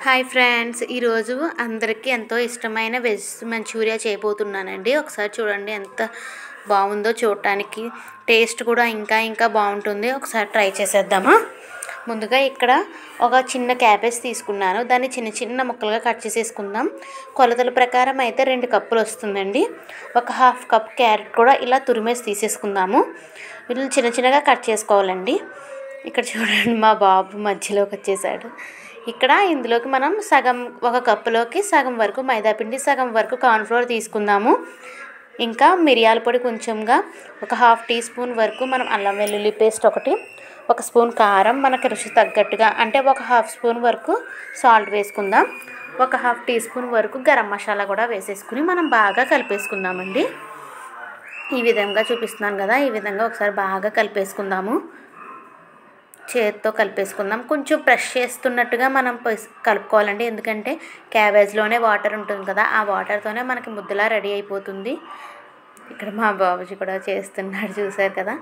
Hi friends, ఈరోజు అందరికీ ఎంతో ఇష్టమైన వెజ్ మంచూరియా చేయబోతున్నానండి. ఒకసారి చూడండి ఎంత బాగుందో. చూడటానికి టేస్ట్ కూడా ఇంకా బాగుంటుంది. ఒకసారి ట్రై చేసేద్దామా. ముందుగా ఇక్కడ ఒక చిన్న క్యాబేజ్ తీసుకున్నాను. దాన్ని చిన్న ముక్కలుగా కట్ చేసేసుకుందాం. కొలతల ప్రకారం అయితే 2 కప్పులు వస్తుందండి. ఒక హాఫ్ కప్ క్యారెట్ కూడా ఇలా తురిమేసి తీసేసుకుందాము. వీటిని చిన్నగా కట్ చేసుకోవాలండి. ఇక్కడ చూడండి, మా బాబు మధ్యలోకి వచ్చేసాడు. ఇక్కడ ఇందులోకి మనం ఒక కప్పులోకి సగం వరకు మైదాపిండి, సగం వరకు కార్న్ఫ్లోర్ తీసుకుందాము. ఇంకా మిరియాల పొడి కొంచెంగా, ఒక హాఫ్ టీ స్పూన్ వరకు మనం అల్లం వెల్లుల్లి పేస్ట్ ఒకటి, ఒక స్పూన్ కారం మనకి రుచి తగ్గట్టుగా, అంటే ఒక హాఫ్ స్పూన్ వరకు సాల్ట్ వేసుకుందాం. ఒక హాఫ్ టీ స్పూన్ వరకు గరం మసాలా కూడా వేసేసుకుని మనం బాగా కలిపేసుకుందామండి. ఈ విధంగా చూపిస్తున్నాను కదా, ఈ విధంగా ఒకసారి బాగా కలిపేసుకుందాము. చేతితో కలిపేసుకుందాం. కొంచెం ప్రెస్ చేస్తున్నట్టుగా మనం కలుపుకోవాలండి. ఎందుకంటే క్యాబేజ్లోనే వాటర్ ఉంటుంది కదా, ఆ వాటర్తోనే మనకి ముద్దలా రెడీ అయిపోతుంది. ఇక్కడ మా బాబుజీ కూడా చేస్తున్నాడు, చూసారు కదా.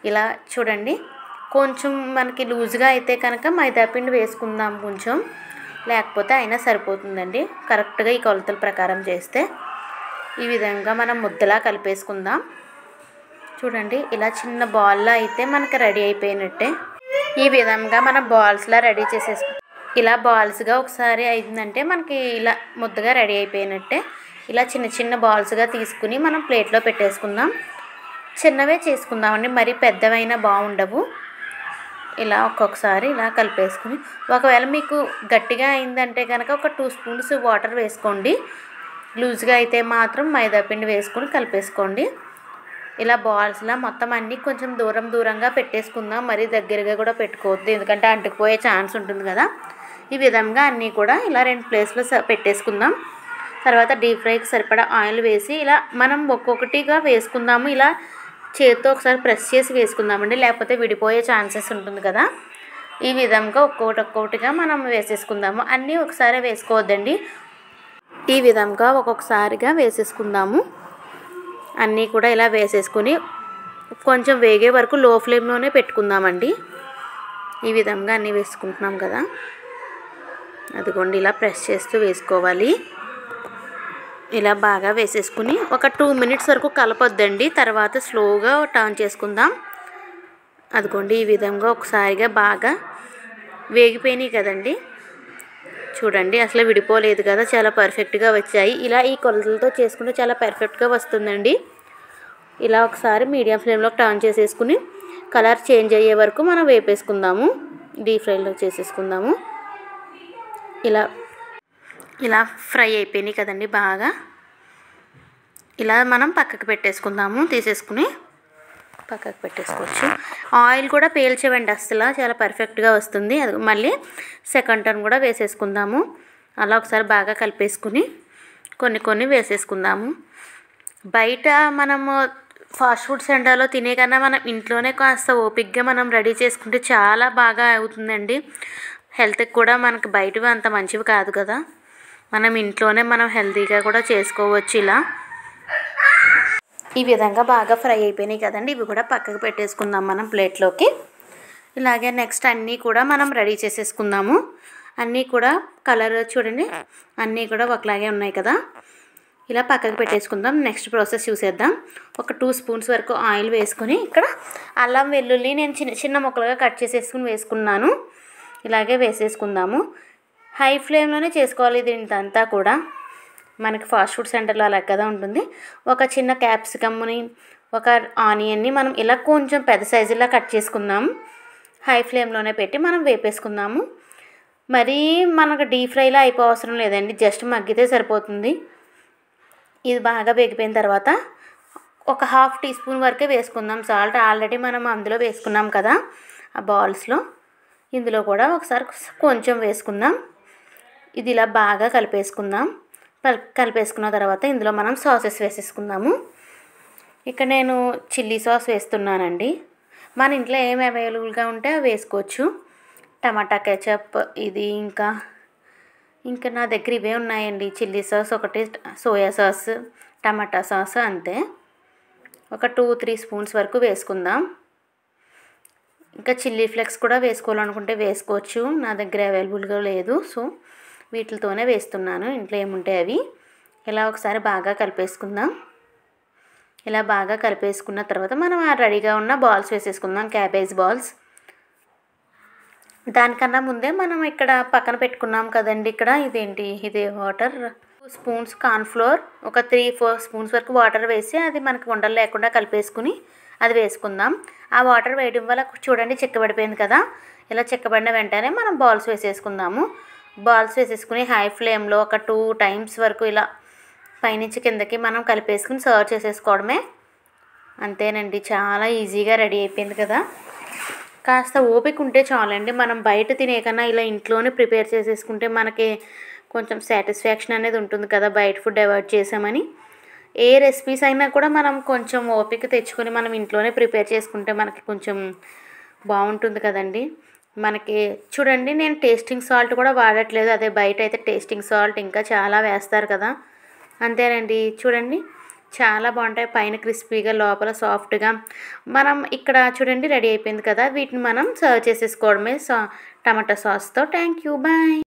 ఇలా చూడండి, కొంచెం మనకి లూజ్గా అయితే కనుక మైదాపిండి వేసుకుందాం కొంచెం, లేకపోతే అయినా సరిపోతుందండి. కరెక్ట్గా ఈ కొలతల ప్రకారం చేస్తే ఈ విధంగా మనం ముద్దలా కలిపేసుకుందాం. చూడండి, ఇలా చిన్న బాల్లా అయితే మనకి రెడీ అయిపోయినట్టే. ఈ విధంగా మనం బాల్స్లా రెడీ ఇలా బాల్స్గా ఒకసారి అయిందంటే మనకి ఇలా ముద్దగా రెడీ అయిపోయినట్టే. ఇలా చిన్న బాల్స్గా తీసుకుని మనం ప్లేట్లో పెట్టేసుకుందాం. చిన్నవే చేసుకుందామండి, మరి పెద్దవైనా బాగుండవు. ఇలా ఒక్కొక్కసారి ఇలా కలిపేసుకుని, ఒకవేళ మీకు గట్టిగా అయిందంటే కనుక ఒక 2 స్పూన్స్ వాటర్ వేసుకోండి. లూజ్గా అయితే మాత్రం మైదాపిండి వేసుకుని కలిపేసుకోండి. ఇలా బాల్స్లా మొత్తం అన్నీ కొంచెం దూరంగా పెట్టేసుకుందాం. మరీ దగ్గరగా కూడా పెట్టుకోవద్దు, ఎందుకంటే అంటుకుపోయే ఛాన్స్ ఉంటుంది కదా. ఈ విధంగా అన్నీ కూడా ఇలా 2 ప్లేస్లో పెట్టేసుకుందాం. తర్వాత డీప్ ఫ్రైకి సరిపడా ఆయిల్ వేసి ఇలా మనం ఒక్కొక్కటిగా వేసుకుందాము. ఇలా చేతితో ఒకసారి ప్రెస్ చేసి వేసుకుందామండి, లేకపోతే విడిపోయే ఛాన్సెస్ ఉంటుంది కదా. ఈ విధంగా ఒక్కొక్కటిగా మనం వేసేసుకుందాము. అన్నీ ఒకసారి వేసుకోవద్దండి, ఈ విధంగా ఒక్కొక్కసారిగా వేసేసుకుందాము. అన్నీ కూడా ఇలా వేసేసుకుని కొంచెం వేగే వరకు లో ఫ్లేమ్లోనే పెట్టుకుందామండి. ఈ విధంగా అన్నీ వేసుకుంటున్నాం కదా, అదిగోండి ఇలా ప్రెస్ చేస్తూ వేసుకోవాలి. ఇలా బాగా వేసేసుకుని ఒక 2 మినిట్స్ వరకు కలపొద్దండి, తర్వాత స్లోగా టర్న్ చేసుకుందాం. అదిగోండి ఈ విధంగా ఒకసారిగా బాగా వేగిపోయినాయి కదండి. చూడండి, అసలు విడిపోలేదు కదా, చాలా పర్ఫెక్ట్గా వచ్చాయి. ఇలా ఈ కొలతలతో చేసుకుంటే చాలా పర్ఫెక్ట్గా వస్తుందండి. ఇలా ఒకసారి మీడియం ఫ్లేమ్లో టర్న్ చేసేసుకుని కలర్ చేంజ్ అయ్యే వరకు మనం వేపేసుకుందాము. డీప్ ఫ్రైలో చేసేసుకుందాము. ఇలా ఫ్రై అయిపోయినాయి కదండి బాగా. ఇలా మనం పక్కకు పెట్టేసుకుందాము. తీసేసుకుని పక్కకు పెట్టేసుకోవచ్చు. ఆయిల్ కూడా పీల్చవండి అసలు, చాలా పర్ఫెక్ట్గా వస్తుంది. అది మళ్ళీ సెకండ్ టర్న్ కూడా వేసేసుకుందాము. అలా ఒకసారి బాగా కలిపేసుకుని కొన్ని వేసేసుకుందాము. బయట మనము ఫాస్ట్ ఫుడ్ సెంటర్లో తినే కన్నా మనం ఇంట్లోనే కాస్త ఓపిక్గా మనం రెడీ చేసుకుంటే చాలా బాగా అవుతుందండి. హెల్త్కి కూడా మనకి బయటవి అంత మంచివి కాదు కదా, మనం ఇంట్లోనే మనం హెల్తీగా కూడా చేసుకోవచ్చు. ఇలా ఈ విధంగా బాగా ఫ్రై అయిపోయినాయి కదండి, ఇవి కూడా పక్కకు పెట్టేసుకుందాం మనం ప్లేట్లోకి. ఇలాగే నెక్స్ట్ అన్నీ కూడా మనం రెడీ చేసేసుకుందాము. అన్నీ కూడా కలర్ చూడండి, అన్నీ కూడా ఒకలాగే ఉన్నాయి కదా. ఇలా పక్కకు పెట్టేసుకుందాం. నెక్స్ట్ ప్రాసెస్ చూసేద్దాం. ఒక 2 స్పూన్స్ వరకు ఆయిల్ వేసుకొని ఇక్కడ అల్లం వెల్లుల్లి నేను చిన్న ముక్కలుగా కట్ చేసేసుకుని వేసుకున్నాను. ఇలాగే వేసేసుకుందాము. హై ఫ్లేమ్లోనే చేసుకోవాలి దీనిదంతా కూడా, మనకి ఫాస్ట్ ఫుడ్ సెంటర్లో అలా కదా ఉంటుంది. ఒక చిన్న క్యాప్సికమ్ని, ఒక ఆనియన్ని మనం ఇలా కొంచెం పెద్ద సైజులా కట్ చేసుకుందాం. హై ఫ్లేమ్లోనే పెట్టి మనం వేపేసుకుందాము. మరీ మనకు డీప్ ఫ్రైలా అయిపోవసరం లేదండి, జస్ట్ మగ్గితే సరిపోతుంది. ఇది బాగా వేగిపోయిన తర్వాత ఒక హాఫ్ టీ స్పూన్ వరకే వేసుకుందాం సాల్ట్. ఆల్రెడీ మనం అందులో వేసుకున్నాం కదా ఆ బాల్స్లో. ఇందులో కూడా ఒకసారి కొంచెం వేసుకుందాం. ఇది ఇలా బాగా కలిపేసుకుందాం. కలిపేసుకున్న తర్వాత ఇందులో మనం సాసెస్ వేసేసుకుందాము. ఇక్కడ నేను చిల్లీ సాస్ వేస్తున్నానండి. మన ఇంట్లో ఏమి అవైలబుల్గా ఉంటే అవి వేసుకోవచ్చు. టమాటా కెచప్ ఇది, ఇంకా నా దగ్గర ఇవే ఉన్నాయండి. చిల్లీ సాస్ ఒకటి, సోయా సాస్, టమాటా సాస్ అంతే. ఒక 2-3 స్పూన్స్ వరకు వేసుకుందాం. ఇంకా చిల్లీ ఫ్లేక్స్ కూడా వేసుకోవాలనుకుంటే వేసుకోవచ్చు, నా దగ్గర అవైలబుల్గా లేదు. సో వీటితోనే వేస్తున్నాను, ఇంట్లో ఏముంటే అవి. ఇలా ఒకసారి బాగా కలిపేసుకుందాం. ఇలా బాగా కలిపేసుకున్న తర్వాత మనం ఆ రెడీగా ఉన్న బాల్స్ వేసేసుకుందాం, క్యాబేజ్ బాల్స్. దానికన్నా ముందే మనం ఇక్కడ పక్కన పెట్టుకున్నాం కదండి, ఇక్కడ ఇదే వాటర్ 2 స్పూన్స్ కార్న్ఫ్లోర్, ఒక 3-4 స్పూన్స్ వరకు వాటర్ వేసి అది మనకి ఉండలు లేకుండా కలిపేసుకుని అది వేసుకుందాం. ఆ వాటర్ వేయడం వల్ల చూడండి చిక్కబడిపోయింది కదా. ఇలా చిక్కబడిన వెంటనే మనం బాల్స్ వేసేసుకుందాము. బాల్స్ వేసేసుకుని హై ఫ్లేమ్లో ఒక 2 టైమ్స్ వరకు ఇలా పైనుంచి కిందకి మనం కలిపేసుకుని సర్వ్ చేసేసుకోవడమే. అంతేనండి, చాలా ఈజీగా రెడీ అయిపోయింది కదా. కాస్త ఓపిక ఉంటే చాలండి. మనం బయట తినే కన్నా ఇలా ఇంట్లోనే ప్రిపేర్ చేసేసుకుంటే మనకి కొంచెం సాటిస్ఫాక్షన్ అనేది ఉంటుంది కదా, బయట ఫుడ్ అవాయిడ్ చేసామని. ఏ రెసిపీస్ అయినా కూడా మనం కొంచెం ఓపిక తెచ్చుకొని మనం ఇంట్లోనే ప్రిపేర్ చేసుకుంటే మనకి కొంచెం బాగుంటుంది కదండి. మనకి చూడండి, నేను టేస్టింగ్ సాల్ట్ కూడా వాడట్లేదు. అదే బయట అయితే టేస్టింగ్ సాల్ట్ ఇంకా చాలా వేస్తారు కదా. అంతేనండి, చూడండి చాలా బాగుంటాయి. పైన క్రిస్పీగా లోపల సాఫ్ట్గా. మనం ఇక్కడ చూడండి రెడీ అయిపోయింది కదా. వీటిని మనం సర్వ్ చేసేసుకోవడమే టమాటా సాస్తో. Thank you, bye.